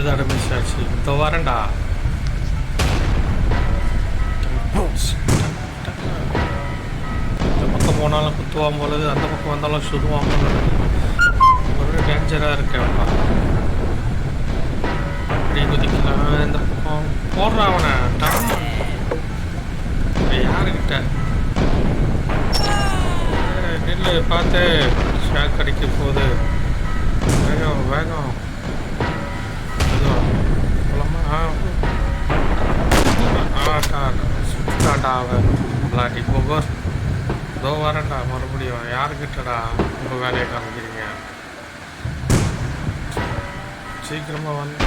தடவை மிஸ் ஆச்சு. இதோ வரேன்டா. இந்த பக்கம் போனாலும் குத்துவான் போலது, அந்த பக்கம் வந்தாலும் சுடுவான் போலது. ஒரு டேஞ்சராக இருக்கேன்ப்பா. அப்படி குதிக்கலாம். இந்த பக்கம் போடுறான் அவனை. யாருக்கிட்ட நெல் பார்த்து ஷாக் அடிக்க போகுது. வேகம் வேகம் சுட்டாண்டா அவன் விளாட்டி போகோர். இதோ வரேன்டா மறுபடியும். யாருக்கிட்டடா உங்கள் வேலையை காமிக்கிறீங்க? சீக்கிரமாக வந்து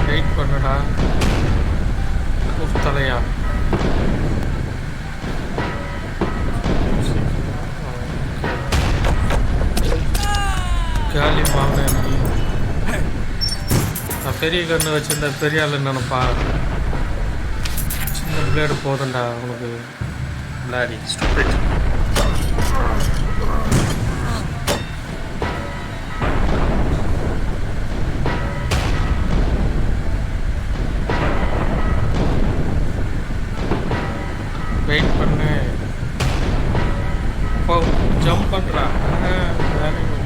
வெயிட் பண்ணுடா. தலையா காலி வாங்கினேன். நான் பெரிய கன்று வச்சுருந்த பெரிய ஆள் நினைப்பா. சின்ன பிளேடு போதுண்டா உனக்கு. Bloody stupid. வெயிட் பண்ணு. இப்போ ஜம்ப் பண்ணுறா. Very good.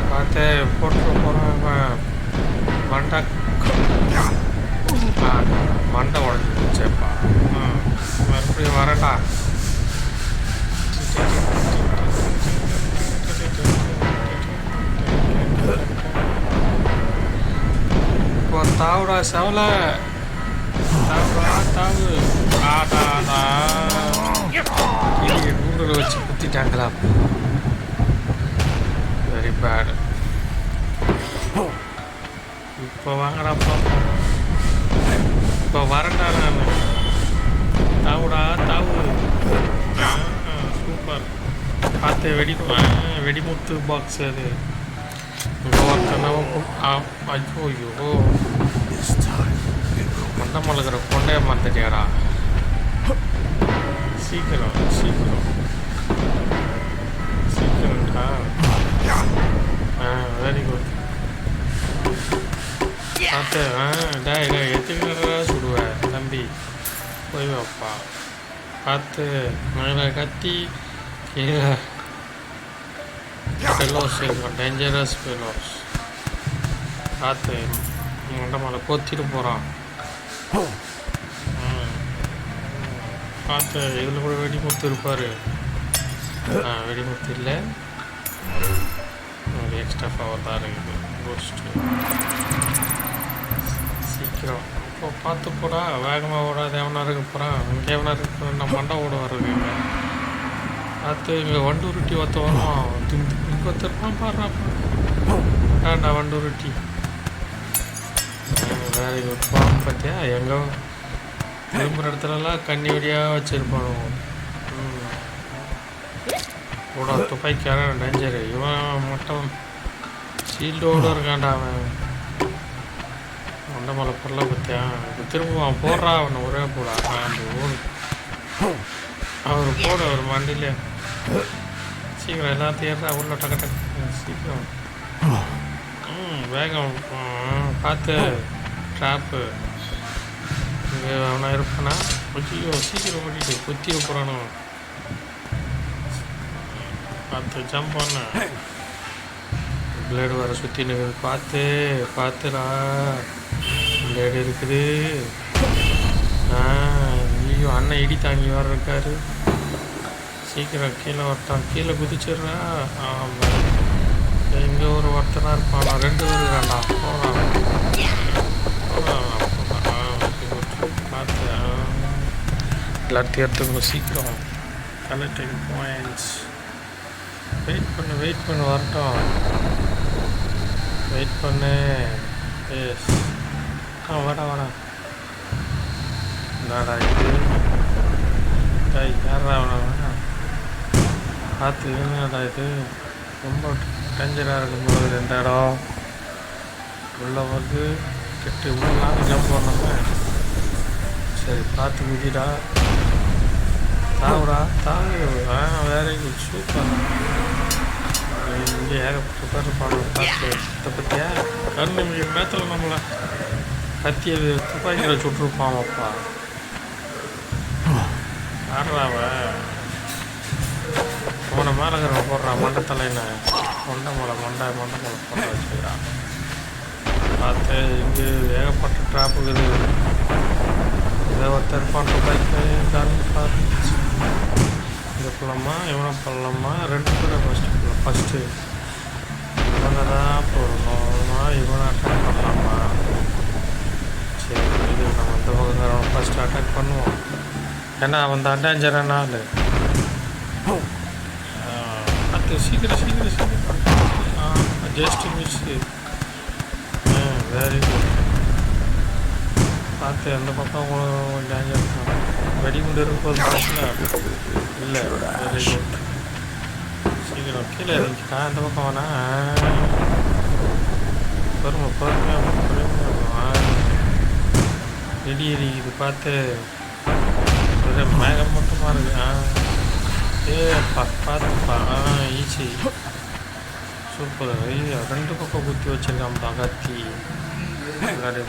பார்த்து போட்டு போகிறேன். மண்டை மண்டை உடஞ்சி போச்சேப்பா. மறுபடியும் வரேன்டா. இப்போ தாவுடா செவலை. தாவுடா தாவு. ஆடாடா நூறு வச்சு குத்திட்டாங்களா. Very bad. இப்போ வாங்கடா பார்ப்போம். இப்போ வரேன்டா நான். தாவுடா தாவு. சூப்பர். பார்த்து வெடிமுத்து பாக்ஸ் அது. இங்கே ஒருத்தனவும் ஐயோ மண்டை மலகிற கொண்டைய மாற்றிட்டியாடா. சீக்கிரம் சீக்கிரம் சீக்கிரம்டா. Very good. பார்த்து எத்தனை சுடுவேன் தம்பி. போய் வைப்பா. பார்த்து மேலே கத்தி கீழே ஃபெலோஸ் இருக்கும். Dangerous fellows. பார்த்து மண்டை மேலே கொத்திட்டு போகிறான். பார்த்து இதில் கூட வெடிமுத்து இருப்பார். வெடிமுத்து இல்லை, ஒரு எக்ஸ்ட்ரா பவர் தான் இருக்குது. பூஸ்ட்டு. சீக்கிரம் இப்போ பார்த்து போடா. வேகமாக ஓடாது. எவனா இருக்க போகிறான். இங்கே எவனா இருக்க நான் மண்டை ஓட வர்றதுங்க. பார்த்து இங்கே வண்டூருட்டி ஒருத்த வருவான். இங்கே ஒருத்தருப்பான் பாடுறாப்பா. வேண்டா வண்டூருட்டி. Very good. பாம்பு பார்த்தியா எங்கே திரும்புகிற இடத்துலலாம் கண்ணி வெடியாக வச்சுருப்பானு. கூட துப்பாக்கியார டேஞ்சரு. இவன் மட்டும் ஷீல்டோடு இருக்கான்டா. அவன் மண்டை மலை பொருளை பற்றியா. இப்போ திரும்புவான். போடுறா அவனை ஒரே போடா. அந்த ஓடு அவர் போட அவர் மண்டிலே. சீக்கிரம் எல்லாத்தையும் ஏறா உள்ள டக்கு டக்கு சீக்கிரம். வேகம். பார்த்து ட்ராப்பு. இங்கே அவனா இருப்பானா. ஐயோ சீக்கிரம் ஓட்டிட்டு குத்தி போகிறானோ. பார்த்து ஜம்ப் பண்ண. பிளேடு வர சுற்றி நிற்குது. பார்த்துடா பிளேடு இருக்குது. ஐயோ அண்ணன் இடி தாங்கி வர இருக்காரு. சீக்கிரம் கீழே வரட்டான். கீழே குதிச்சிடுறா. இங்கே ஒரு ஒருத்தனாக இருப்பானா. 2 பேர் இருக்காண்டா. போகிறான் பார்த்து எல்லாத்தையும் எடுத்துக்கணும் சீக்கிரம். Collecting points. வெயிட் பண்ணு வரட்டும். வெயிட் பண்ணு. எஸ் வாடா என்னடா இது. யாரா அவனா. பார்த்து என்னடா இது. ரொம்ப டேஞ்சராக இருக்கும்போது இந்த இடம் உள்ள வந்து கெட்டு உள்ளலாம் ஜம்ப் பண்ணோமே. சரி பார்த்து குதிடா. தாவுடா தாவு. Very good. சூப்பர். இங்கே ஏகப்பட்ட பேர் இருப்பாங்க பார்த்து இதை பற்றியா கண்ணு நேரத்தில் நம்மளை கத்தியை துப்பாக்கியில் சுட்டுருப்பாமப்பா ஆடுறாவ அவனை மேலே இருக்கிற போடுறான் மண்டத்தலைன்னு மண்டை மேலே போட வச்சுக்கிறான் பார்த்து இங்கே ஏகப்பட்ட ட்ராப்புக்குது இதை ஒருத்தர் பாட்டு பைக்கு பாரு இதை போடலாமா இவனை போடலாமா 2 பேரை ஃபஸ்ட்டு இவனை தான் போடணுமா இவனை அட்டாக் பண்ணலாமா சரி இது நம்ம இந்த பக்கம் ஃபஸ்ட்டு அட்டாக் பண்ணுவோம் ஏன்னா அவன் தான் டேஞ்சரான ஆள் பார்த்து சீக்கிரம் ஜஸ்ட் மிஸ்ஸு வெரி குட் பார்த்து அந்த பக்கம் டேஞ்சர் இருக்கும் வெடிகுண்டு இருக்கும்போது இல்லை வெரி குட் சீக்கிரம் கீழே இருந்துச்சுட்டா அந்த பக்கம் வேணா பொறுமையாக இடி இது பார்த்து மேகம் மட்டுமா இருக்கு பார்த்துப்பா ஈஸி சூப்பர் 2 பக்கம் குத்தி வச்சிருக்கான்ப்பா கத்தி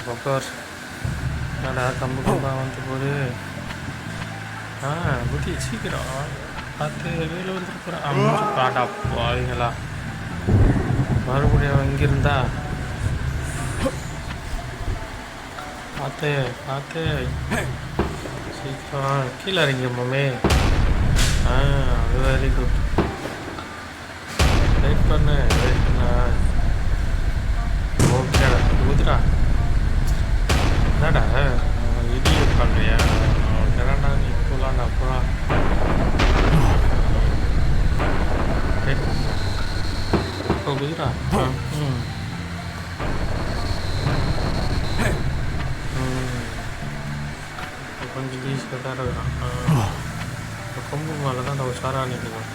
பக்கம் என்னடா கம்பா வந்து போது குத்தி சீக்கிரம் பார்த்து வெளியில் வந்துருக்குறேன் பாடா போவீங்களா மறுபடியும் இங்கிருந்தா பார்த்து சீக்கிரம் கீழே இறங்கியம்மாமே அது வெரி குட் வெயிட் பண்ண ஓகேடா குதிரா என்னடா இடியை பண்ணுறியா ஓகேடா நீ போகலாண்டா போகலாம் இப்போ குதிரா கொஞ்சம் ஈஸியாக தான் இருக்கிறான் கொம்பு மேலே தான் நம்ம உஷாராக நிற்கணும்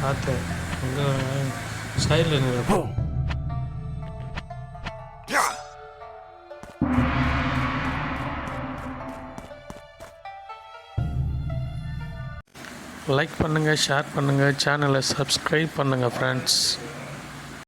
பார்த்து இங்கே சைடில் நிற்போம் லைக் பண்ணுங்கள் ஷேர் பண்ணுங்கள் சேனலை சப்ஸ்கிரைப் பண்ணுங்கள் ஃப்ரெண்ட்ஸ்